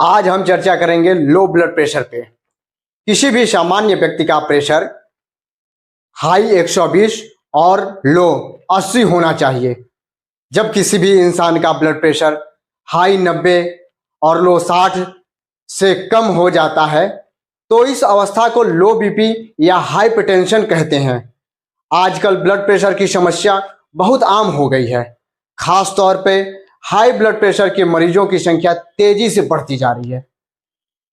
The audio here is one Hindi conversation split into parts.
आज हम चर्चा करेंगे लो ब्लड प्रेशर पे। किसी भी सामान्य व्यक्ति का प्रेशर हाई 120 और लो 80 होना चाहिए। जब किसी भी इंसान का ब्लड प्रेशर हाई 90 और लो 60 से कम हो जाता है तो इस अवस्था को लो बीपी या हाइपरटेंशन कहते हैं। आजकल ब्लड प्रेशर की समस्या बहुत आम हो गई है। खास तौर पे हाई ब्लड प्रेशर के मरीजों की संख्या तेजी से बढ़ती जा रही है।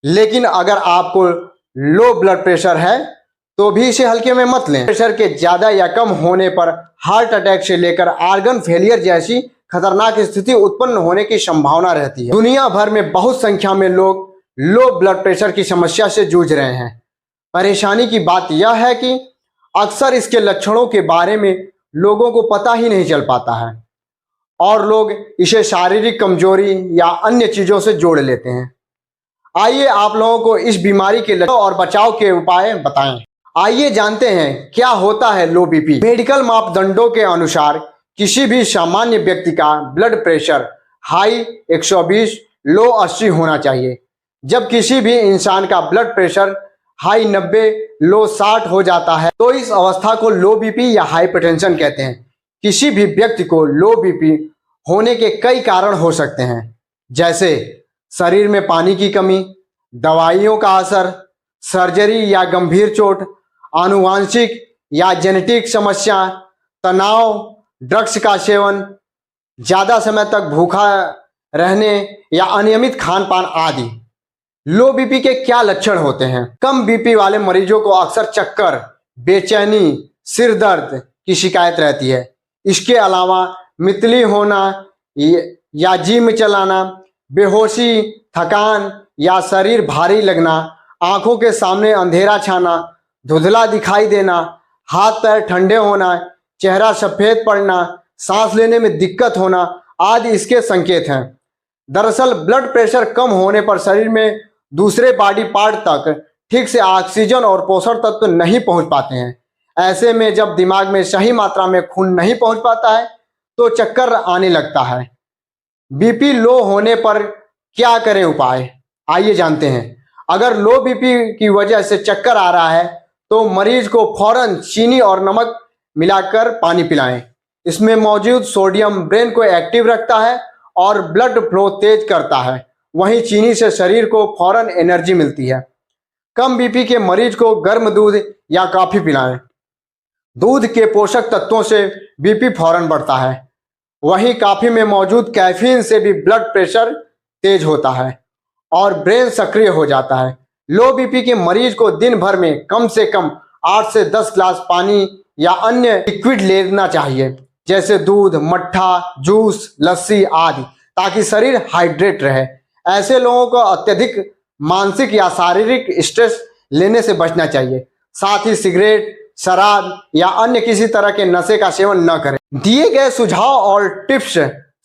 लेकिन अगर आपको लो ब्लड प्रेशर है तो भी इसे हल्के में मत लें। प्रेशर के ज्यादा या कम होने पर हार्ट अटैक से लेकर ऑर्गन फेलियर जैसी खतरनाक स्थिति उत्पन्न होने की संभावना रहती है। दुनिया भर में बहुत संख्या में लोग लो ब्लड प्रेशर की समस्या से जूझ रहे हैं। परेशानी की बात यह है कि अक्सर इसके लक्षणों के बारे में लोगों को पता ही नहीं चल पाता है और लोग इसे शारीरिक कमजोरी या अन्य चीजों से जोड़ लेते हैं। आइए आप लोगों को इस बीमारी के लक्षणों और बचाव के उपाय बताएं। आइए जानते हैं क्या होता है लो बीपी। मेडिकल मापदंडों के अनुसार किसी भी सामान्य व्यक्ति का ब्लड प्रेशर हाई 120 लो 80 होना चाहिए। जब किसी भी इंसान का ब्लड प्रेशर हाई 90 लो 60 हो जाता है तो इस अवस्था को लो बीपी या हाइपरटेंशन कहते हैं। किसी भी व्यक्ति को लो बीपी होने के कई कारण हो सकते हैं, जैसे शरीर में पानी की कमी, दवाइयों का असर, सर्जरी या गंभीर चोट, आनुवांशिक या जेनेटिक समस्या, तनाव, ड्रग्स का सेवन, ज्यादा समय तक भूखा रहने या अनियमित खान पान आदि। लो बीपी के क्या लक्षण होते हैं? कम बीपी वाले मरीजों को अक्सर चक्कर, बेचैनी, सिर दर्द की शिकायत रहती है। इसके अलावा मितली होना या जिम चलाना, बेहोशी, थकान या शरीर भारी लगना, आंखों के सामने अंधेरा छाना, धुंधला दिखाई देना, हाथ पैर ठंडे होना, चेहरा सफेद पड़ना, सांस लेने में दिक्कत होना आदि इसके संकेत हैं। दरअसल ब्लड प्रेशर कम होने पर शरीर में दूसरे बॉडी पार्ट तक ठीक से ऑक्सीजन और पोषण तत्व नहीं पहुंच पाते हैं। ऐसे में जब दिमाग में सही मात्रा में खून नहीं पहुंच पाता है तो चक्कर आने लगता है। बीपी लो होने पर क्या करें उपाय? आइए जानते हैं। अगर लो बीपी की वजह से चक्कर आ रहा है तो मरीज को फौरन चीनी और नमक मिलाकर पानी पिलाएं। इसमें मौजूद सोडियम ब्रेन को एक्टिव रखता है और ब्लड फ्लो तेज करता है। वहीं चीनी से शरीर को फौरन एनर्जी मिलती है। कम बीपी के मरीज को गर्म दूध या कॉफी पिलाएं। दूध के पोषक तत्वों से बीपी फौरन बढ़ता है। वहीं कॉफी में मौजूद कैफीन से भी ब्लड प्रेशर तेज होता है और ब्रेन सक्रिय हो जाता है। लो बीपी के मरीज को दिन भर में कम से कम 8 से 10 ग्लास पानी या अन्य लिक्विड लेना चाहिए, जैसे दूध, मट्ठा, जूस, लस्सी आदि, ताकि शरीर हाइड्रेट रहे। ऐसे लोगों को अत्यधिक मानसिक या शारीरिक स्ट्रेस लेने से बचना चाहिए। साथ ही सिगरेट, शराब या अन्य किसी तरह के नशे का सेवन न करें। दिए गए सुझाव और टिप्स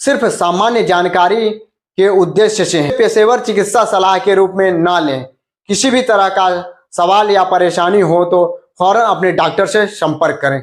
सिर्फ सामान्य जानकारी के उद्देश्य से हैं, पेशेवर चिकित्सा सलाह के रूप में न लें। किसी भी तरह का सवाल या परेशानी हो तो फौरन अपने डॉक्टर से संपर्क करें।